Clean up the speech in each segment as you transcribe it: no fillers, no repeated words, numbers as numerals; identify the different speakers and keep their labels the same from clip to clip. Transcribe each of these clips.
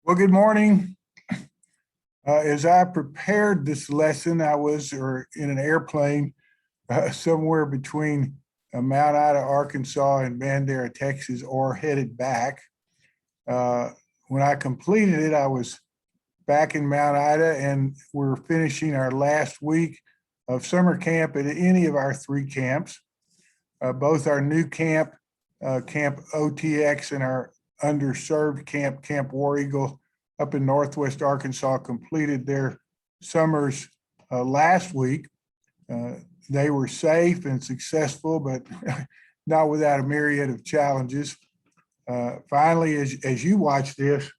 Speaker 1: Well, good morning. As I prepared this lesson, I was in an airplane somewhere between Mount Ida, Arkansas and Bandera, Texas, or headed back. When I completed it, I was back in Mount Ida, and we're finishing our last week of summer camp at any of our three camps. Both our new camp, Camp OTX, and our underserved camp, Camp War Eagle, up in Northwest Arkansas, completed their summers last week. They were safe and successful, but not without a myriad of challenges. Finally, as you watch this,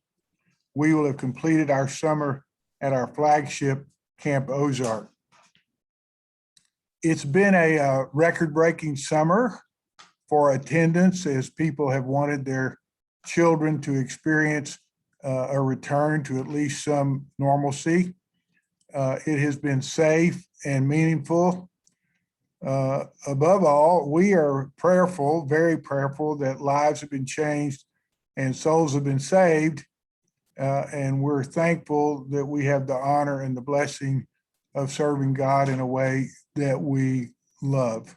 Speaker 1: we will have completed our summer at our flagship Camp Ozark. It's been a record-breaking summer for attendance, as people have wanted their children to experience a return to at least some normalcy. It has been safe and meaningful. Above all, we are prayerful, very prayerful, that lives have been changed and souls have been saved. And we're thankful that we have the honor and the blessing of serving God in a way that we love.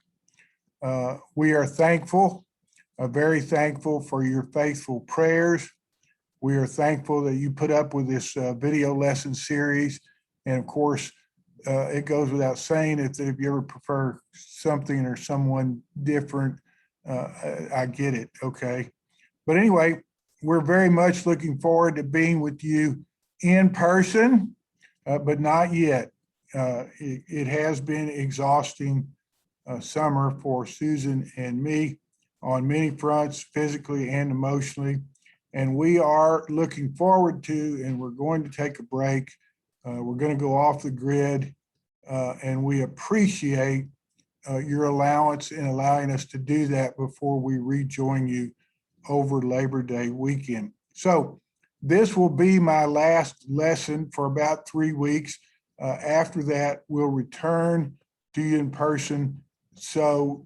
Speaker 1: We are thankful, very thankful for your faithful prayers. We are thankful that you put up with this video lesson series. And of course, it goes without saying that if you ever prefer something or someone different, I get it, okay? But anyway, we're very much looking forward to being with you in person, but not yet. It has been exhausting summer for Susan and me on many fronts, physically and emotionally. And we are looking forward to, and we're going to take a break. We're going to go off the grid, and we appreciate your allowance in allowing us to do that before we rejoin you over Labor Day weekend. So this will be my last lesson for about 3 weeks. After that, we'll return to you in person. So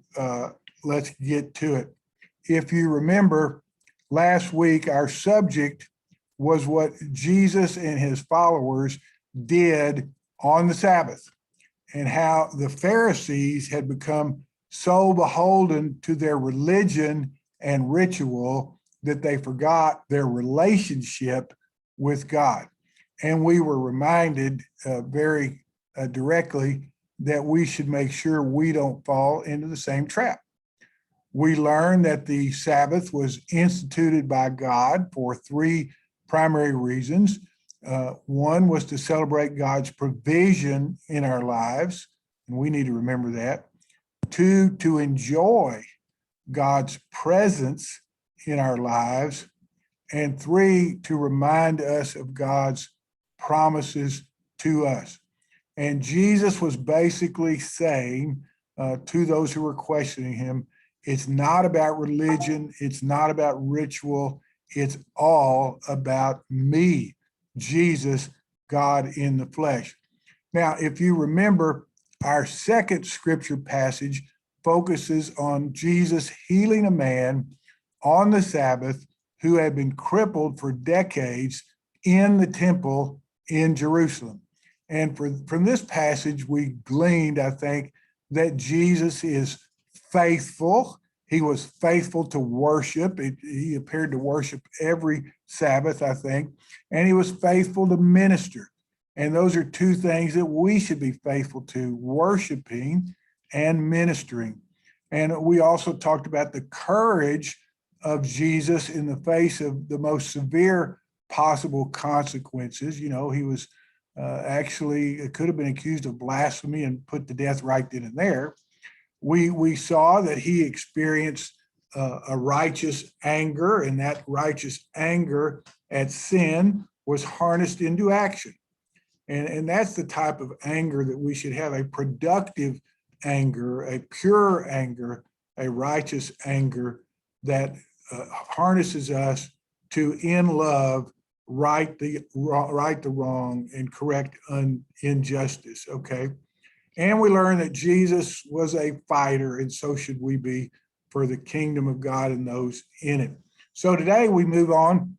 Speaker 1: let's get to it. If you remember, last week, our subject was what Jesus and his followers did on the Sabbath, and how the Pharisees had become so beholden to their religion and ritual that they forgot their relationship with God. And we were reminded very directly that we should make sure we don't fall into the same trap. We learned that the Sabbath was instituted by God for 3 primary reasons. One was to celebrate God's provision in our lives, and we need to remember that. 2, to enjoy God's presence in our lives. And 3, to remind us of God's promises to us. And Jesus was basically saying to those who were questioning him, it's not about religion, it's not about ritual, it's all about me, Jesus, God in the flesh. Now, if you remember, our second scripture passage focuses on Jesus healing a man on the Sabbath who had been crippled for decades in the temple in Jerusalem. And from this passage, we gleaned, I think, that Jesus is faithful. He was faithful to worship. He appeared to worship every Sabbath, I think, and he was faithful to minister. And those are 2 things that we should be faithful to: worshiping and ministering. And we also talked about the courage of Jesus in the face of the most severe possible consequences. You know, he was actually could have been accused of blasphemy and put to death right then and there. We saw that he experienced a righteous anger, and that righteous anger at sin was harnessed into action. And that's the type of anger that we should have: a productive anger, a pure anger, a righteous anger that harnesses us to, in love, right the wrong and correct injustice, okay? And we learned that Jesus was a fighter, and so should we be, for the kingdom of God and those in it. So today we move on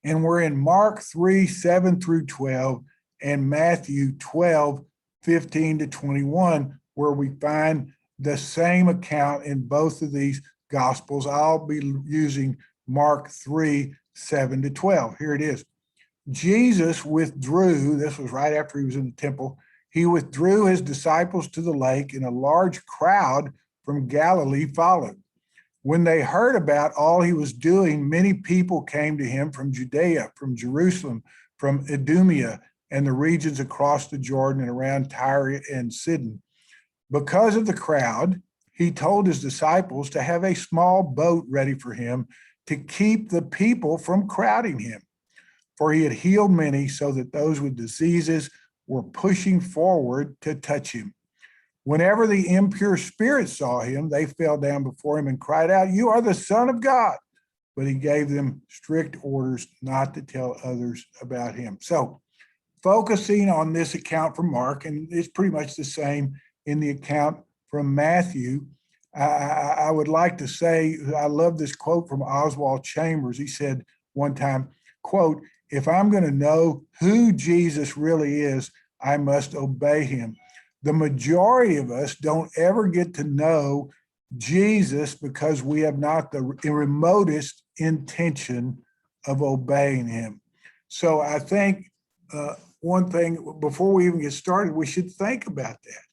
Speaker 1: And we're in Mark 3, 7 through 12, and Matthew 12, 15 to 21, where we find the same account in both of these Gospels. I'll be using Mark 3, 7 to 12. Here it is. Jesus withdrew, this was right after he was in the temple, he withdrew his disciples to the lake, and a large crowd from Galilee followed. When they heard about all he was doing, many people came to him from Judea, from Jerusalem, from Idumea, and the regions across the Jordan and around Tyre and Sidon. Because of the crowd, he told his disciples to have a small boat ready for him to keep the people from crowding him. For he had healed many, so that those with diseases were pushing forward to touch him. Whenever the impure spirits saw him, they fell down before him and cried out, "You are the Son of God." But he gave them strict orders not to tell others about him. So, focusing on this account from Mark, and it's pretty much the same in the account from Matthew, I would like to say, I love this quote from Oswald Chambers. He said one time, quote, "If I'm going to know who Jesus really is, I must obey him." The majority of us don't ever get to know Jesus because we have not the remotest intention of obeying him. So I think one thing, before we even get started, we should think about that.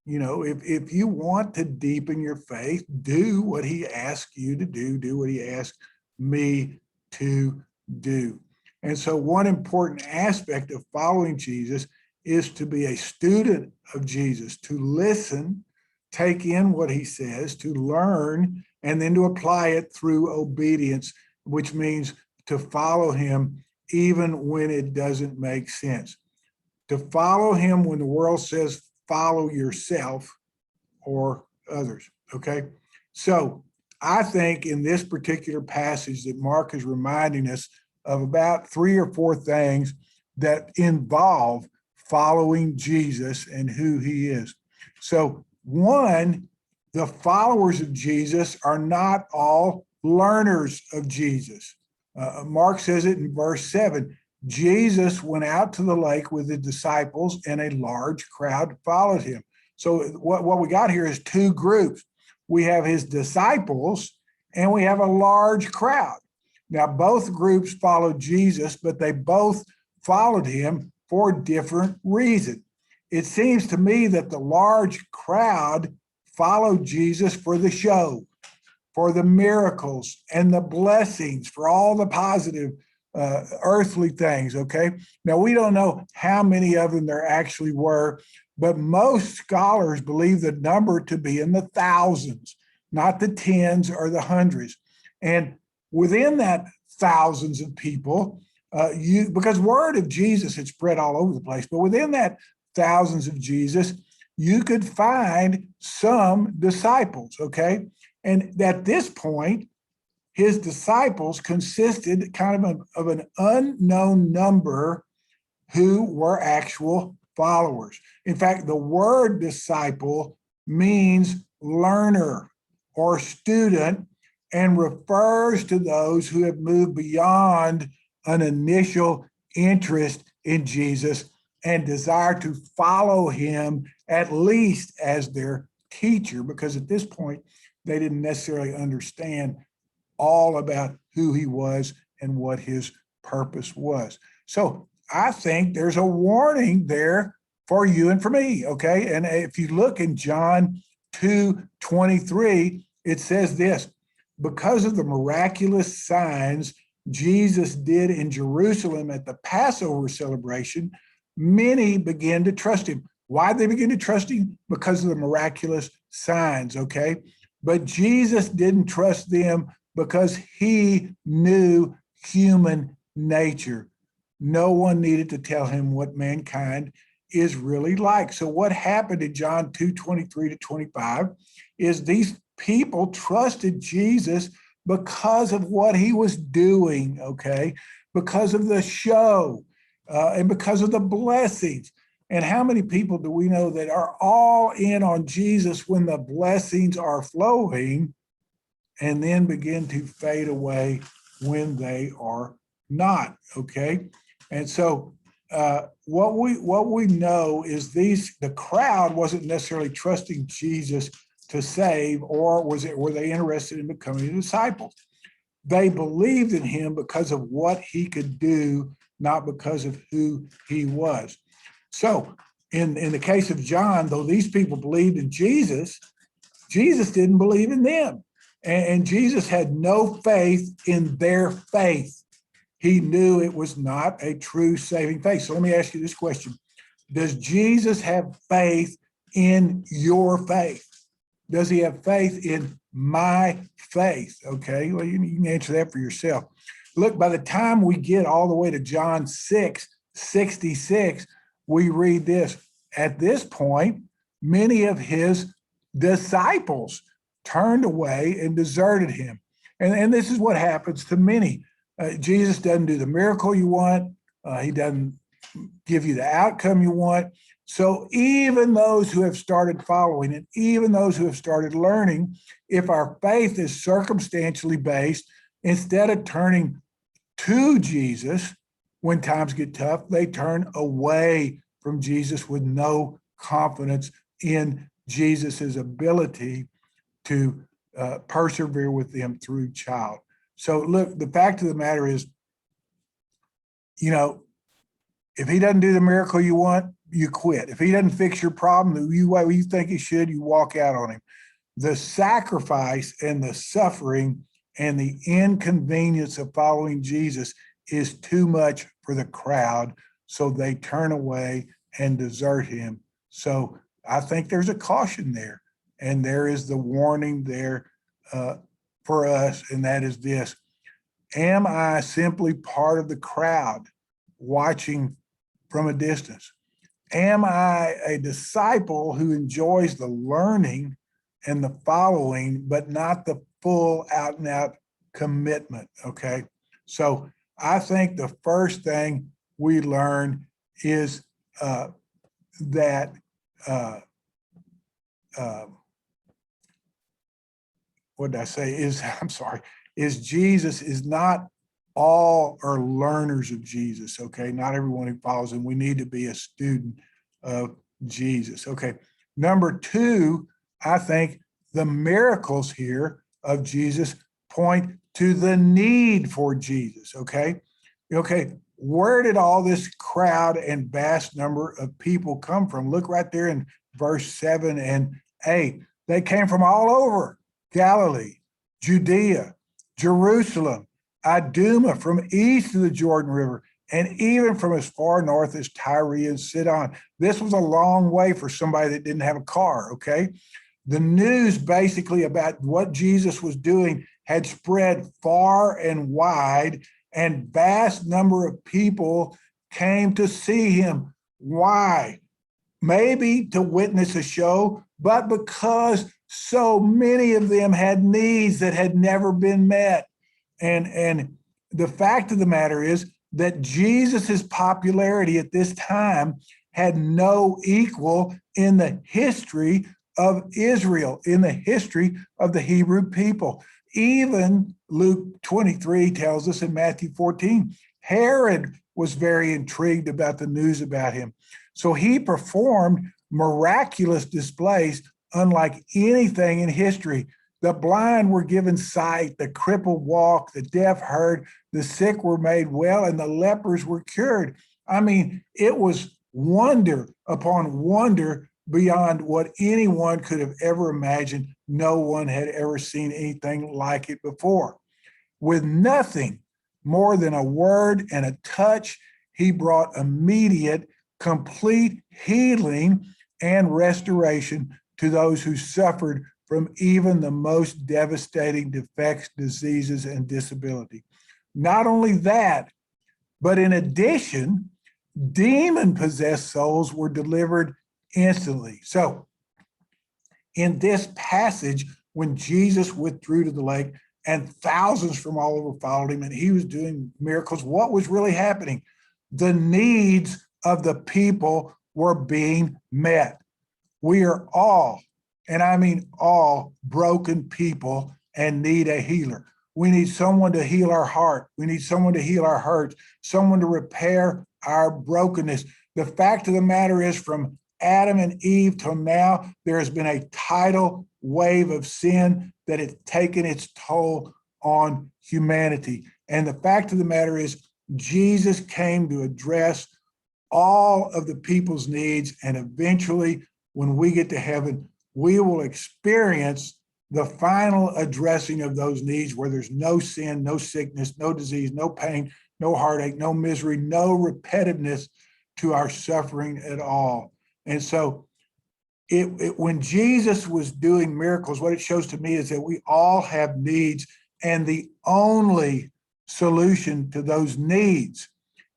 Speaker 1: You know, if you want to deepen your faith, do what he asks you to do what he asks me to do. And so one important aspect of following Jesus is to be a student of Jesus, to listen, take in what he says, to learn, and then to apply it through obedience, which means to follow him even when it doesn't make sense. To follow him when the world says follow yourself or others, okay? So I think in this particular passage that Mark is reminding us of about 3 or 4 things that involve following Jesus and who he is. So one, the followers of Jesus are not all learners of Jesus. Mark says it in verse 7. Jesus went out to the lake with his disciples, and a large crowd followed him. So what we got here is 2 groups. We have his disciples, and we have a large crowd. Now, both groups followed Jesus, but they both followed him for different reasons. It seems to me that the large crowd followed Jesus for the show, for the miracles and the blessings, for all the positive earthly things, okay? Now, we don't know how many of them there actually were, but most scholars believe the number to be in the thousands, not the tens or the hundreds. And within that thousands of people, because word of Jesus had spread all over the place, but within that thousands of Jesus, you could find some disciples, okay? And at this point, his disciples consisted kind of an unknown number who were actual followers. In fact, the word disciple means learner or student and refers to those who have moved beyond an initial interest in Jesus and desire to follow him at least as their teacher, because at this point, they didn't necessarily understand all about who he was and what his purpose was. So I think there's a warning there for you and for me, okay? And if you look in John 2:23, it says this: because of the miraculous signs Jesus did in Jerusalem at the Passover celebration, many began to trust him. Why did they begin to trust him? Because of the miraculous signs, okay? But Jesus didn't trust them because he knew human nature. No one needed to tell him what mankind is really like. So what happened in John 2:23 to 25 is these people trusted Jesus because of what he was doing, okay? Because of the show and because of the blessings. And how many people do we know that are all in on Jesus when the blessings are flowing and then begin to fade away when they are not, okay? And so what we know is the crowd wasn't necessarily trusting Jesus to save, or were they interested in becoming a disciple? They believed in him because of what he could do, not because of who he was. So in the case of John, though these people believed in Jesus, Jesus didn't believe in them. And Jesus had no faith in their faith. He knew it was not a true saving faith. So let me ask you this question. Does Jesus have faith in your faith? Does he have faith in my faith? Okay, well, you can answer that for yourself. Look, by the time we get all the way to John 6:66, we read this. At this point, many of his disciples turned away and deserted him. And this is what happens to many. Jesus doesn't do the miracle you want. He doesn't give you the outcome you want. So even those who have started following and even those who have started learning, if our faith is circumstantially based, instead of turning to Jesus when times get tough, they turn away from Jesus with no confidence in Jesus's ability to persevere with them through child. So look, the fact of the matter is, if he doesn't do the miracle you want, you quit. If he doesn't fix your problem the way you think he should, you walk out on him. The sacrifice and the suffering and the inconvenience of following Jesus is too much for the crowd, so they turn away and desert him. So I think there's a caution there, and there is the warning there for us, and that is this. Am I simply part of the crowd watching from a distance? Am I a disciple who enjoys the learning and the following, but not the full out and out commitment? Okay. So I think the first thing we learn is that what did I say? Is Jesus is not all are learners of Jesus, okay? Not everyone who follows him. We need to be a student of Jesus, okay? Number two, I think the miracles here of Jesus point to the need for Jesus, okay? Okay, where did all this crowd and vast number of people come from? Look right there in verse 7 and 8. They came from all over Galilee, Judea, Jerusalem, Idumea, from east of the Jordan River, and even from as far north as Tyre and Sidon. This was a long way for somebody that didn't have a car, okay? The news basically about what Jesus was doing had spread far and wide, and vast number of people came to see him. Why? Maybe to witness a show, but because so many of them had needs that had never been met. And the fact of the matter is that Jesus's popularity at this time had no equal in the history of Israel, in the history of the Hebrew people. Even Luke 23 tells us in Matthew 14, Herod was very intrigued about the news about him. So he performed miraculous displays unlike anything in history. The blind were given sight, the crippled walked, the deaf heard, the sick were made well, and the lepers were cured. I mean, it was wonder upon wonder beyond what anyone could have ever imagined. No one had ever seen anything like it before. With nothing more than a word and a touch, he brought immediate, complete healing and restoration to those who suffered from even the most devastating defects, diseases, and disability. Not only that, but in addition, demon-possessed souls were delivered instantly. So in this passage, when Jesus withdrew to the lake and thousands from all over followed him and he was doing miracles, what was really happening? The needs of the people were being met. We are all, and I mean all, broken people and need a healer. We need someone to heal our heart. We need someone to heal our hurts, someone to repair our brokenness. The fact of the matter is, from Adam and Eve till now, there has been a tidal wave of sin that has taken its toll on humanity. And the fact of the matter is, Jesus came to address all of the people's needs. And eventually, when we get to heaven, we will experience the final addressing of those needs, where there's no sin, no sickness, no disease, no pain, no heartache, no misery, no repetitiveness to our suffering at all. And so when Jesus was doing miracles, what it shows to me is that we all have needs, and the only solution to those needs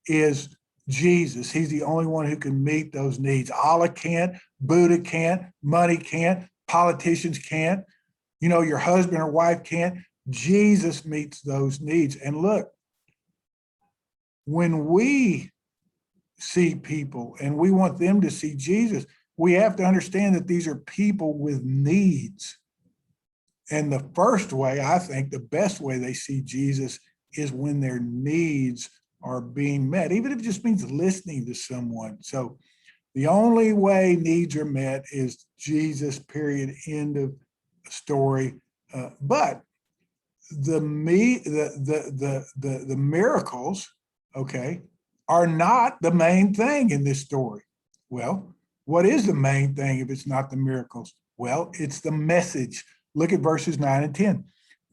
Speaker 1: is Jesus. He's the only one who can meet those needs. Allah can't, Buddha can't, money can't, politicians can't, your husband or wife can't. Jesus meets those needs. And look, when we see people and we want them to see Jesus, we have to understand that these are people with needs. And the first way, I think, the best way they see Jesus is when their needs are being met, even if it just means listening to someone. So the only way needs are met is Jesus, period, end of story. But the miracles, okay, are not the main thing in this story. Well, what is the main thing if it's not the miracles? Well, it's the message. Look at verses 9 and 10.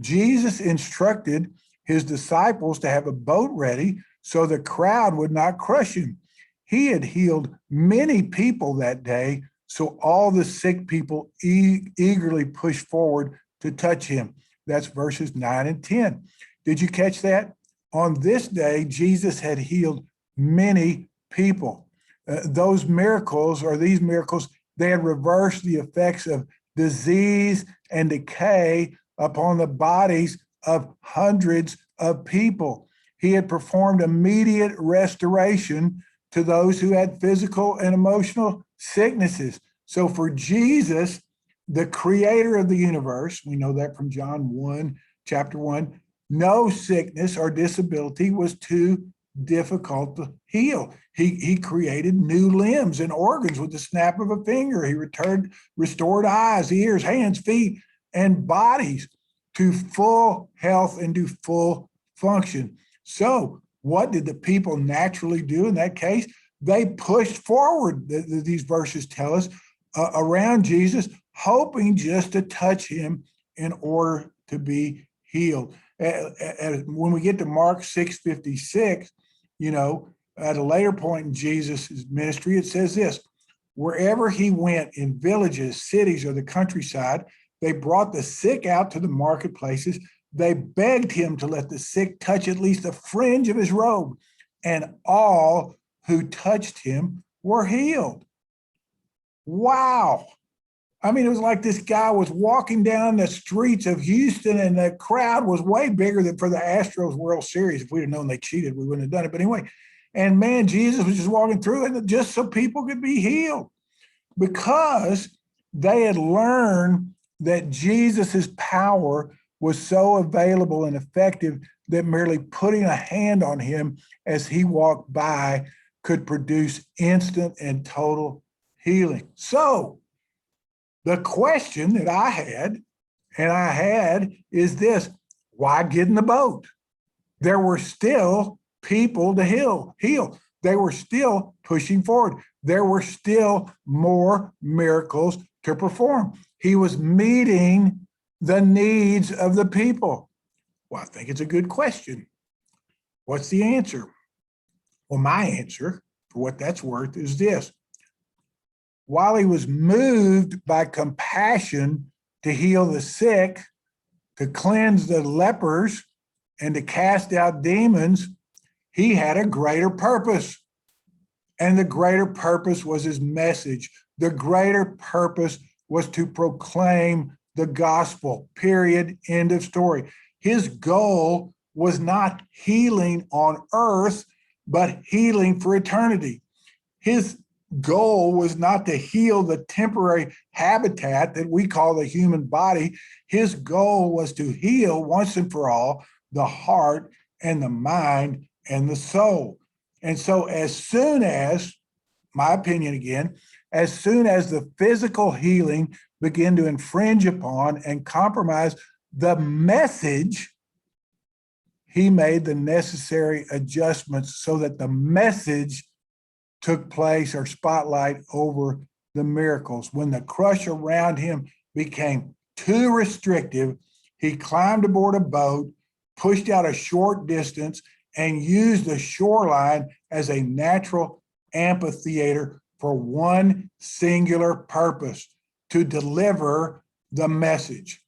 Speaker 1: Jesus instructed his disciples to have a boat ready so the crowd would not crush him. He had healed many people that day, so all the sick people eagerly pushed forward to touch him. That's verses 9 and 10. Did you catch that? On this day, Jesus had healed many people. Those miracles, or these miracles, they had reversed the effects of disease and decay upon the bodies of hundreds of people. He had performed immediate restoration to those who had physical and emotional sicknesses. So for Jesus, the creator of the universe, we know that from John 1, chapter 1, no sickness or disability was too difficult to heal. He created new limbs and organs with the snap of a finger. He restored eyes, ears, hands, feet, and bodies to full health and to full function. So what did the people naturally do in that case? They pushed forward, these verses tell us, around Jesus, hoping just to touch him in order to be healed. When we get to Mark 6:56, at a later point in Jesus' ministry, it says this: wherever he went, in villages, cities, or the countryside, they brought the sick out to the marketplaces. They begged him to let the sick touch at least the fringe of his robe, and all who touched him were healed. Wow. I mean, it was like this guy was walking down the streets of Houston, and the crowd was way bigger than for the Astros World Series. If we'd have known they cheated, we wouldn't have done it. But anyway, and man, Jesus was just walking through it just so people could be healed, because they had learned that Jesus's power was so available and effective that merely putting a hand on him as he walked by could produce instant and total healing. So the question that I had is this: why get in the boat? There were still people to heal. They were still pushing forward. There were still more miracles to perform. He was meeting the needs of the people. Well, I think it's a good question. What's the answer? Well, my answer, for what that's worth, is this: while he was moved by compassion to heal the sick, to cleanse the lepers, and to cast out demons, he had a greater purpose. And the greater purpose was his message. The greater purpose was to proclaim the gospel, period, end of story. His goal was not healing on earth, but healing for eternity. His goal was not to heal the temporary habitat that we call the human body. His goal was to heal once and for all the heart and the mind and the soul. And so as soon as, my opinion again, as soon as the physical healing began to infringe upon and compromise the message, he made the necessary adjustments so that the message took place or spotlight over the miracles. When the crush around him became too restrictive, he climbed aboard a boat, pushed out a short distance, and used the shoreline as a natural amphitheater for one singular purpose: to deliver the message.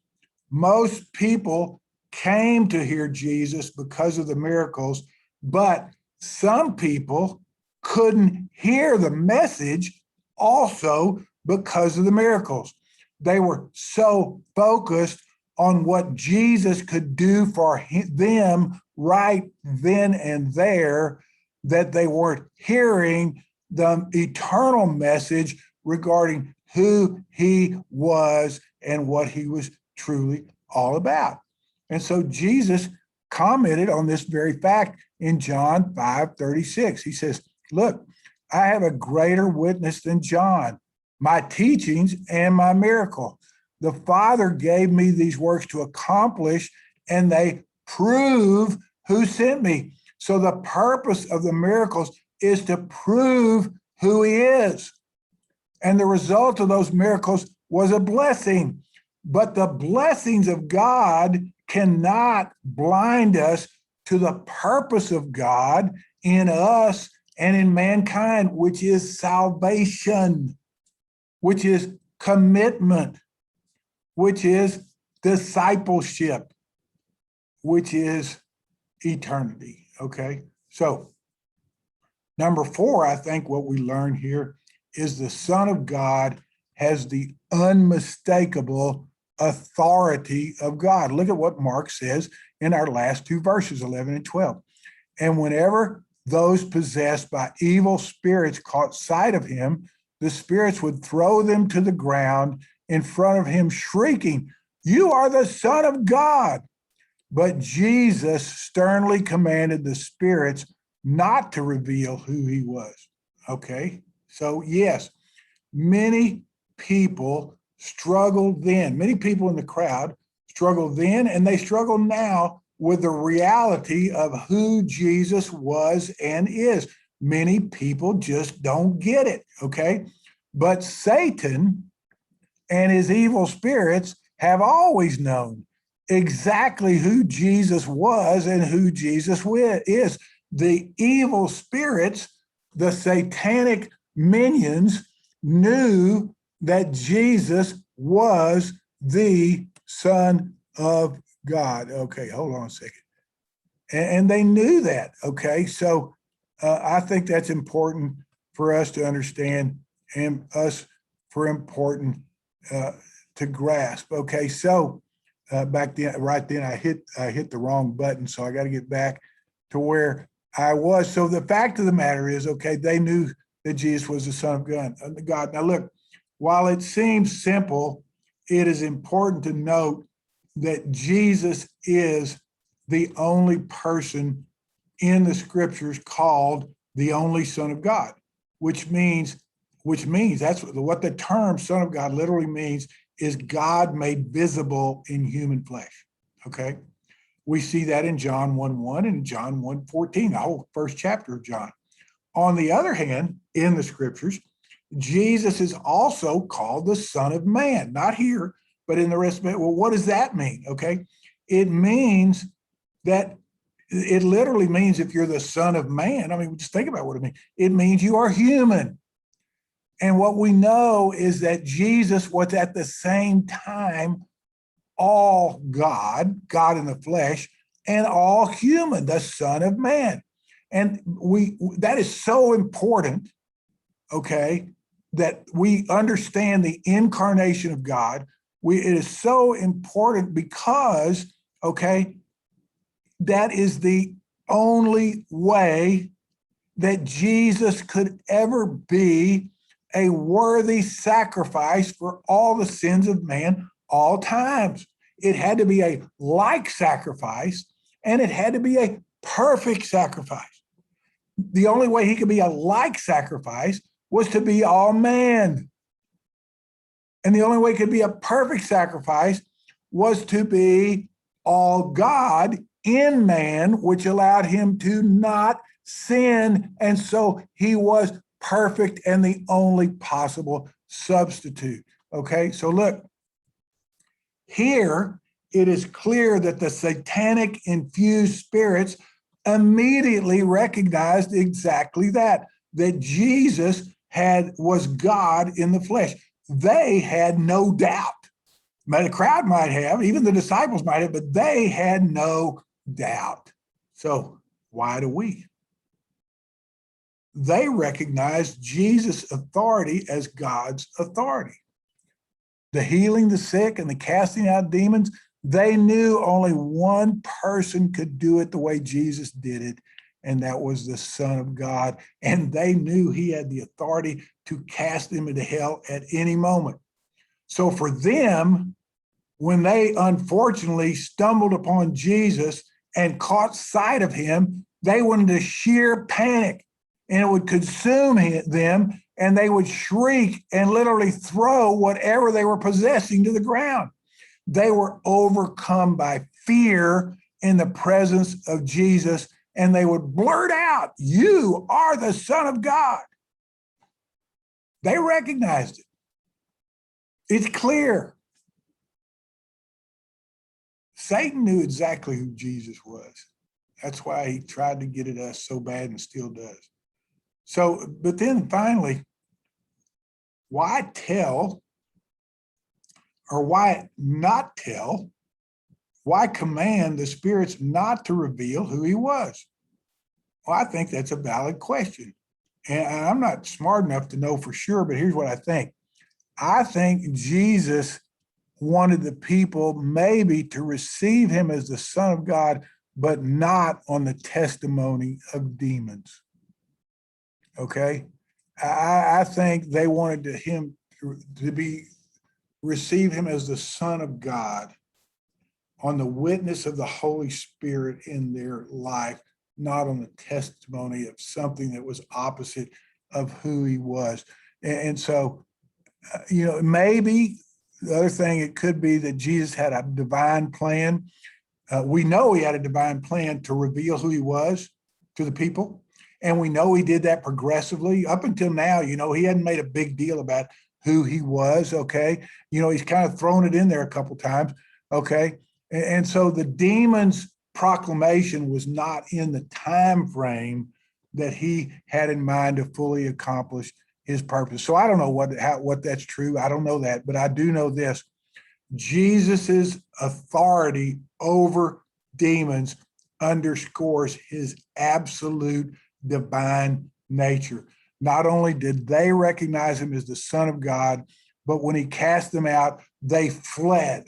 Speaker 1: Most people came to hear Jesus because of the miracles, but some people couldn't hear the message also because of the miracles. They were so focused on what Jesus could do for them right then and there that they weren't hearing the eternal message regarding who he was and what he was truly all about. And so Jesus commented on this very fact in John 5:36. He says, look, I have a greater witness than John, my teachings and my miracle. The Father gave me these works to accomplish, and they prove who sent me. So the purpose of the miracles is to prove who he is. And the result of those miracles was a blessing. But the blessings of God cannot blind us to the purpose of God in us and in mankind, which is salvation, which is commitment, which is discipleship, which is eternity. Okay. So number 4, I think what we learn here is the Son of God has the unmistakable authority of God. Look at what Mark says in our last 2 verses, 11 and 12. And whenever those possessed by evil spirits caught sight of him, the spirits would throw them to the ground in front of him, shrieking, "You are the Son of God." But Jesus sternly commanded the spirits not to reveal who he was. Okay, so yes, many people struggled then. Many people in the crowd struggled then, and they struggle now with the reality of who Jesus was and is. Many people just don't get it, okay? But Satan and his evil spirits have always known exactly who Jesus was and who Jesus is. The evil spirits, the satanic minions, knew that Jesus was the Son of God. Okay, hold on a second. And they knew that, okay? So I think that's important for us to understand and us for important to grasp. Okay, so back then, right then, I hit the wrong button, so I got to get back to where I was. So the fact of the matter is, okay, they knew that Jesus was the Son of God. Now look, while it seems simple, it is important to note that Jesus is the only person in the scriptures called the only Son of God, which means that's what the term Son of God literally means, is God made visible in human flesh. Okay. We see that in John 1:1 and John 1:14, the whole first chapter of John. On the other hand, in the scriptures, Jesus is also called the Son of Man, not here, but in the rest of it. Well, what does that mean? Okay. It means that it literally means if you're the Son of Man, I mean, just think about what it means. It means you are human. And what we know is that Jesus was at the same time all God in the flesh, and all human, the Son of Man. And that is so important, okay, that we understand the incarnation of God. It is so important because, okay, that is the only way that Jesus could ever be a worthy sacrifice for all the sins of man all times. It had to be a like sacrifice, and it had to be a perfect sacrifice. The only way he could be a like sacrifice was to be all man. And the only way it could be a perfect sacrifice was to be all God in man, which allowed him to not sin. And so he was perfect and the only possible substitute. Okay, so look, here it is clear that the satanic infused spirits immediately recognized exactly that Jesus was God in the flesh. They had no doubt. The crowd might have, even the disciples might have, but they had no doubt. So why do we? They recognized Jesus' authority as God's authority. The healing the sick and the casting out demons, they knew only one person could do it the way Jesus did it, and that was the Son of God. And they knew he had the authority to cast them into hell at any moment. So for them, when they unfortunately stumbled upon Jesus and caught sight of him, they went into sheer panic, and it would consume them, and they would shriek and literally throw whatever they were possessing to the ground. They were overcome by fear in the presence of Jesus, and they would blurt out, "You are the Son of God." They recognized it. It's clear. Satan knew exactly who Jesus was. That's why he tried to get at us so bad and still does. So, but then finally, why tell, or why not tell? Why command the spirits not to reveal who he was? Well, I think that's a valid question. And I'm not smart enough to know for sure, but here's what I think. I think Jesus wanted the people maybe to receive him as the Son of God, but not on the testimony of demons. Okay? I think they wanted him to receive him as the Son of God on the witness of the Holy Spirit in their life, not on the testimony of something that was opposite of who he was. And so, maybe the other thing, it could be that Jesus had a divine plan. We know he had a divine plan to reveal who he was to the people. And we know he did that progressively. Up until now, he hadn't made a big deal about who he was, okay? He's kind of thrown it in there a couple times, okay? And so the demon's proclamation was not in the time frame that he had in mind to fully accomplish his purpose. So I don't know what that's true. I don't know that, but I do know this. Jesus's authority over demons underscores his absolute divine nature. Not only did they recognize him as the Son of God, but when he cast them out, they fled.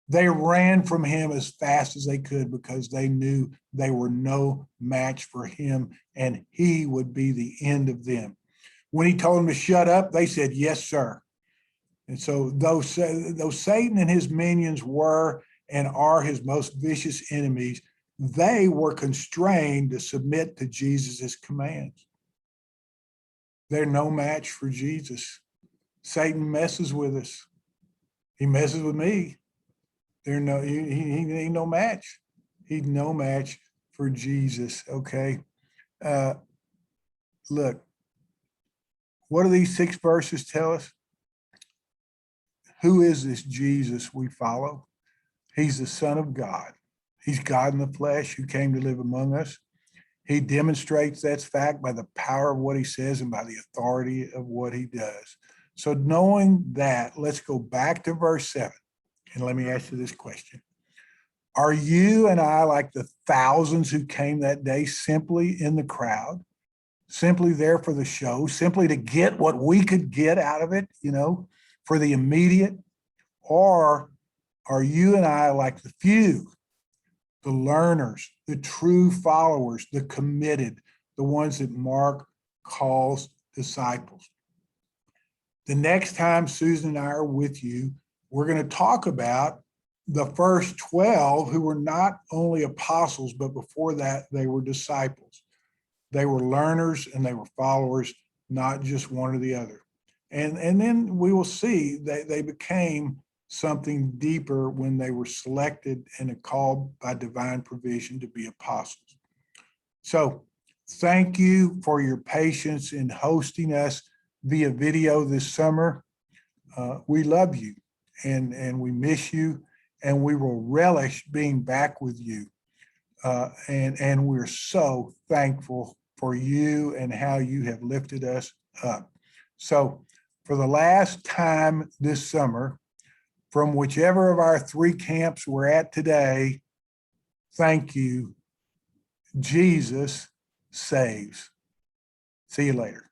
Speaker 1: They ran from him as fast as they could because they knew they were no match for him, and he would be the end of them. When he told them to shut up, they said, "Yes, sir." And so though Satan and his minions were and are his most vicious enemies, they were constrained to submit to Jesus's commands. They're no match for Jesus. Satan messes with us. He messes with me. He ain't no match. He's no match for Jesus, okay? Look, what do these 6 verses tell us? Who is this Jesus we follow? He's the Son of God. He's God in the flesh who came to live among us. He demonstrates that fact by the power of what he says and by the authority of what he does. So knowing that, let's go back to verse 7. And let me ask you this question. Are you and I like the thousands who came that day simply in the crowd, simply there for the show, simply to get what we could get out of it, for the immediate? Or are you and I like the few, the learners, the true followers, the committed, the ones that Mark calls disciples? The next time Susan and I are with you, we're going to talk about the first 12 who were not only apostles, but before that, they were disciples. They were learners and they were followers, not just one or the other. And then we will see that they became something deeper when they were selected and called by divine provision to be apostles. So thank you for your patience in hosting us via video this summer. We love you and we miss you, and we will relish being back with you. And we're so thankful for you and how you have lifted us up. So for the last time this summer, from whichever of our 3 camps we're at today, thank you. Jesus saves. See you later.